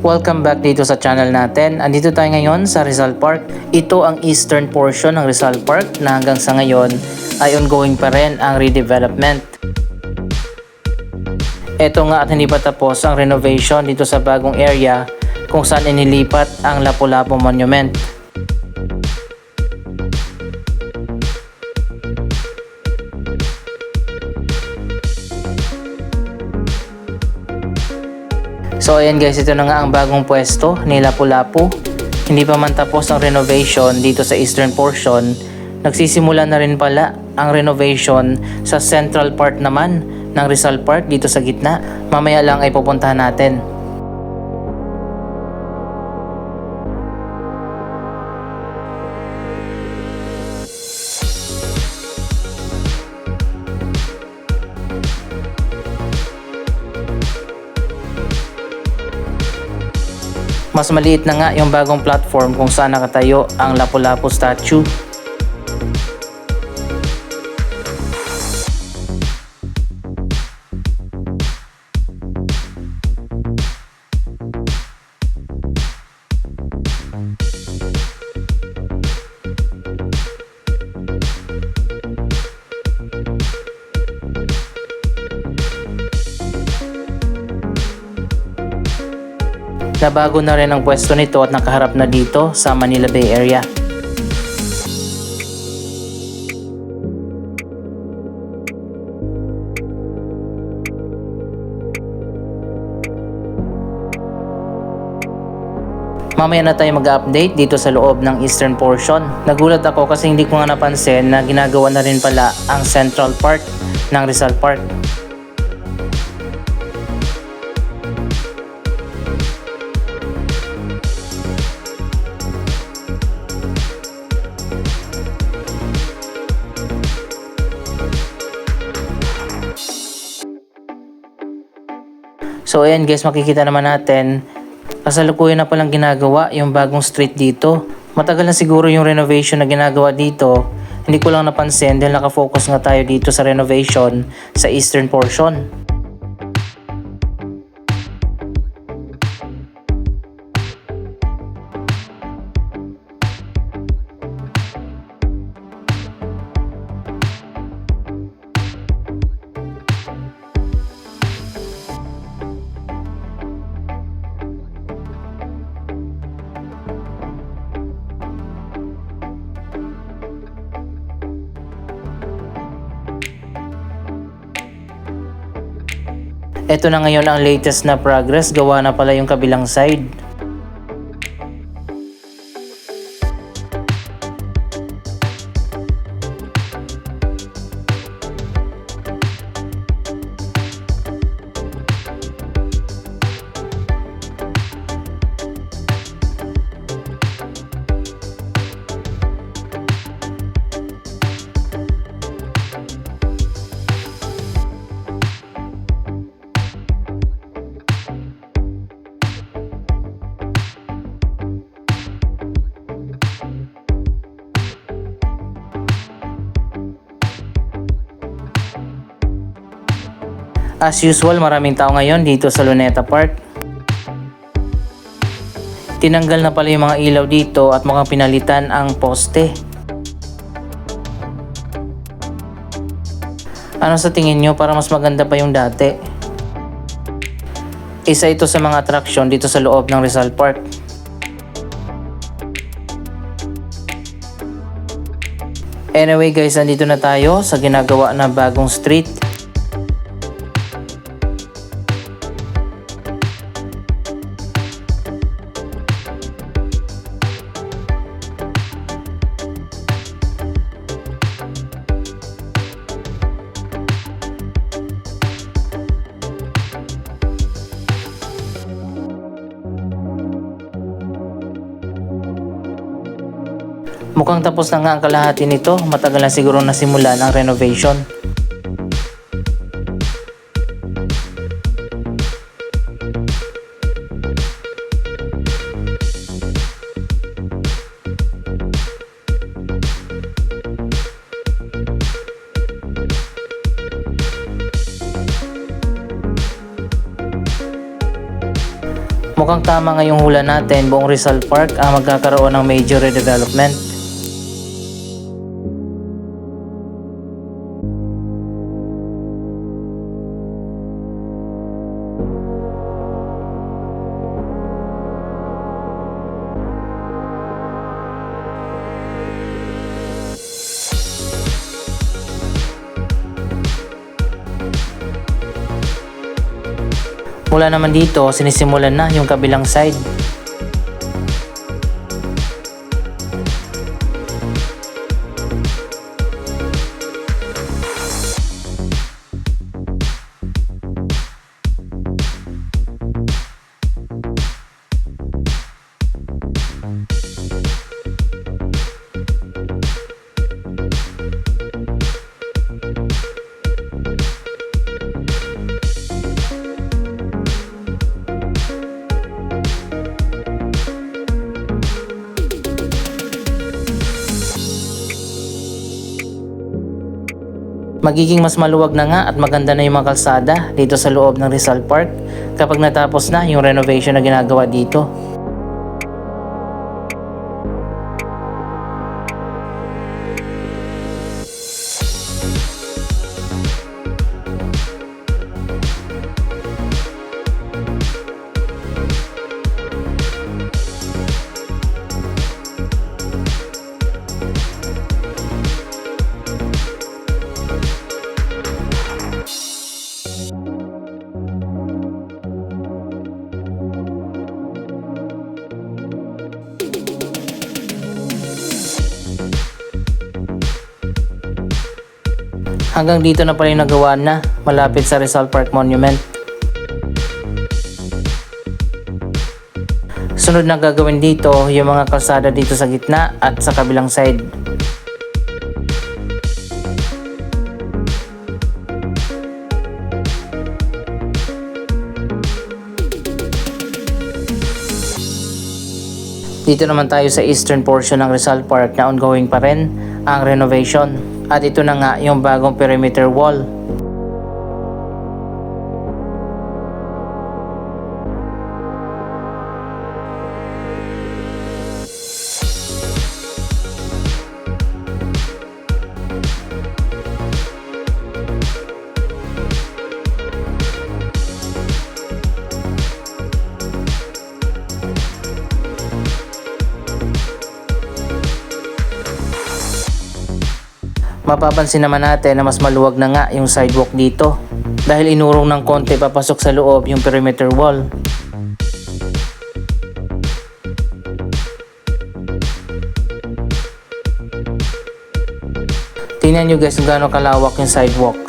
Welcome back dito sa channel natin. Andito tayo ngayon sa Rizal Park. Ito ang eastern portion ng Rizal Park na hanggang sa ngayon ay ongoing pa rin ang redevelopment. Ito nga at hindi pa tapos ang renovation dito sa bagong area kung saan inilipat ang Lapu-Lapu Monument. So ayan guys, ito na nga ang bagong pwesto ni Lapu-Lapu. Hindi pa man tapos ang renovation dito sa eastern portion. Nagsisimula na rin pala ang renovation sa central part naman ng Rizal Park dito sa gitna. Mamaya lang ay pupuntahan natin. Mas maliit na nga yung bagong platform kung saan nakatayo ang Lapu-Lapu statue. Nabago na rin ang pwesto nito at nakaharap na dito sa Manila Bay area. Mamaya na tayo mag-update dito sa loob ng eastern portion. Nagulat ako kasi hindi ko nga napansin na ginagawa na rin pala ang central part ng Rizal Park. So ayan guys, makikita naman natin kasalukuyan na palang ginagawa yung bagong street dito. Matagal na siguro yung renovation na ginagawa dito. Hindi ko lang napansin dahil nakafocus nga tayo dito sa renovation sa eastern portion. Ito na ngayon ang latest na progress, gawa na pala yung kabilang side. As usual, maraming tao ngayon dito sa Luneta Park. Tinanggal na pala yung mga ilaw dito at mukhang pinalitan ang poste. Ano sa tingin nyo, para mas maganda pa yung dati? Isa ito sa mga attraction dito sa loob ng Rizal Park. Anyway guys, nandito na tayo sa ginagawa na bagong street. Mukhang tapos na nga ang kalahati nito, matagal na siguro nasimulan ang renovation. Mukhang tama nga yung hula natin, buong Rizal Park ang magkakaroon ng major redevelopment. Mula naman dito, sinisimulan na yung kabilang side. Magiging mas maluwag na nga at maganda na yung mga kalsada dito sa loob ng Rizal Park kapag natapos na yung renovation na ginagawa dito. Hanggang dito na pala yung nagawa na, malapit sa Rizal Park Monument. Sunod na gagawin dito, yung mga kalsada dito sa gitna at sa kabilang side. Dito naman tayo sa eastern portion ng Rizal Park na ongoing pa rin ang renovation. At ito na nga yung bagong perimeter wall. Mapapansin naman natin na mas maluwag na nga yung sidewalk dito dahil inurong ng konti papasok sa loob yung perimeter wall. Tingnan nyo guys kung gaano kalawak yung sidewalk.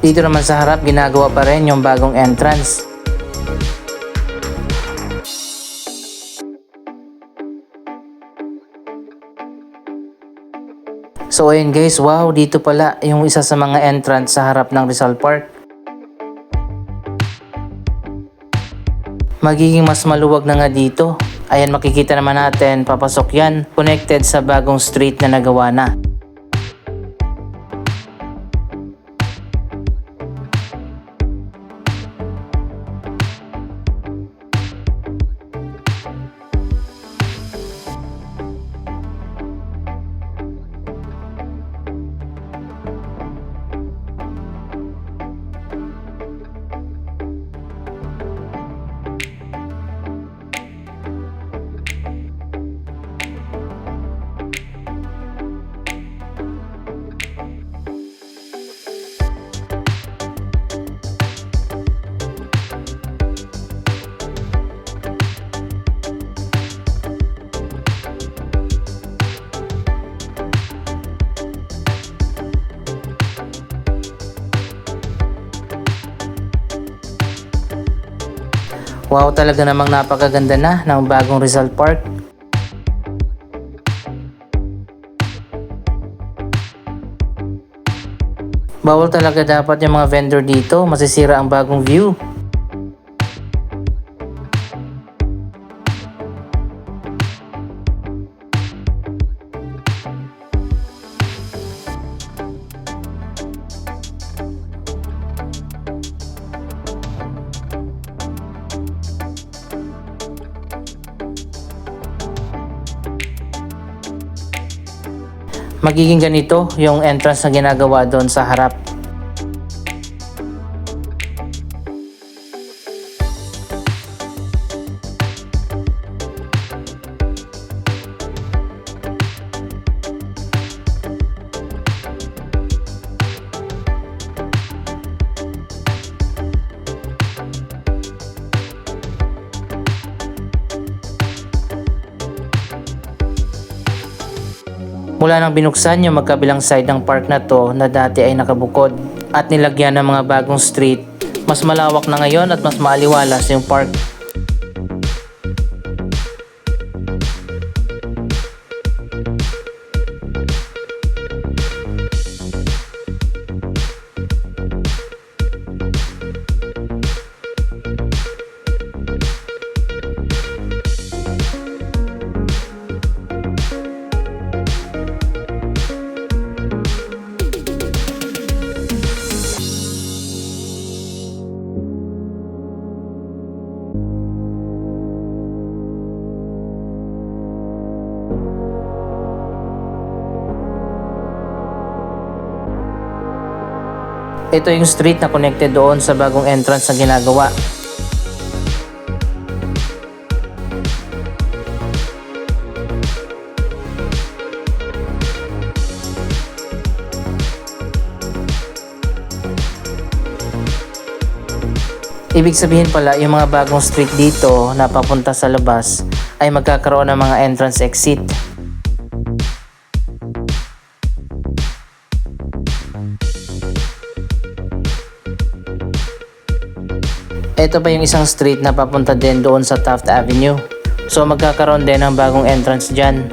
Dito naman sa harap, ginagawa pa rin yung bagong entrance. So ayun guys, wow, dito pala yung isa sa mga entrance sa harap ng Rizal Park. Magiging mas maluwag na nga dito. Ayan, makikita naman natin, papasok yan, connected sa bagong street na nagawa na. Wow, talaga namang napakaganda na ng bagong Rizal Park. Bawal talaga dapat yung mga vendor dito, masisira ang bagong view. Magiging ganito yung entrance na ginagawa doon sa harap. Mula nang binuksan yung magkabilang side ng park na to na dati ay nakabukod at nilagyan ng mga bagong street, mas malawak na ngayon at mas maaliwalas yung park. Ito yung street na connected doon sa bagong entrance na ginagawa. Ibig sabihin pala, yung mga bagong street dito na papunta sa labas ay magkakaroon ng mga entrance exit. Ito pa yung isang street na papunta din doon sa Taft Avenue. So magkakaroon din ng bagong entrance dyan.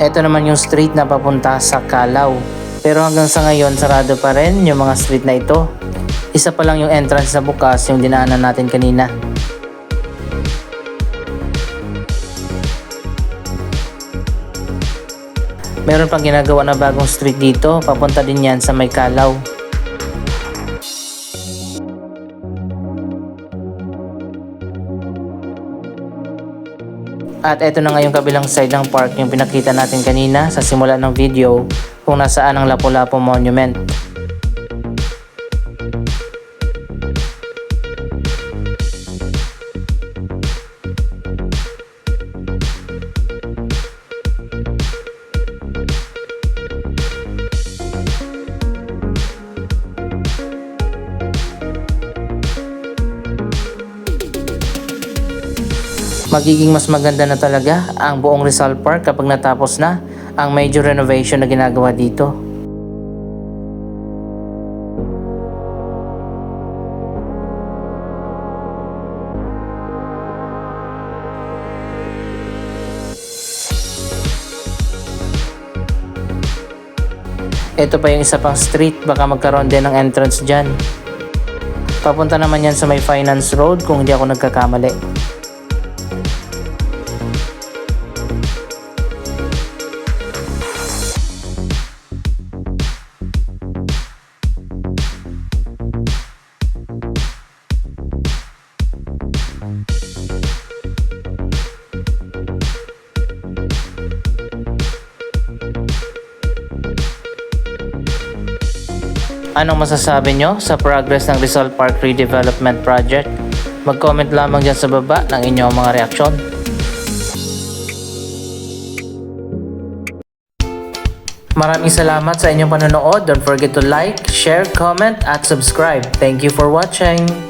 Ito naman yung street na papunta sa Calao. Pero hanggang sa ngayon, sarado pa rin yung mga street na ito. Isa pa lang yung entrance na bukas, yung dinaanan natin kanina. Meron pang ginagawa na bagong street dito, papunta din yan sa may Calao. At eto na nga yung kabilang side ng park, yung pinakita natin kanina sa simula ng video, kung nasaan ang Lapu-Lapu Monument. Magiging mas maganda na talaga ang buong Rizal Park kapag natapos na ang major renovation na ginagawa dito. Ito pa yung isa pang street, baka magkaroon din ng entrance dyan. Papunta naman yan sa may Finance Road kung hindi ako nagkakamali. Anong masasabi nyo sa progress ng Rizal Park Redevelopment Project? Mag-comment lamang dyan sa baba ng inyong mga reaksyon. Maraming salamat sa inyong panonood. Don't forget to like, share, comment, at subscribe. Thank you for watching.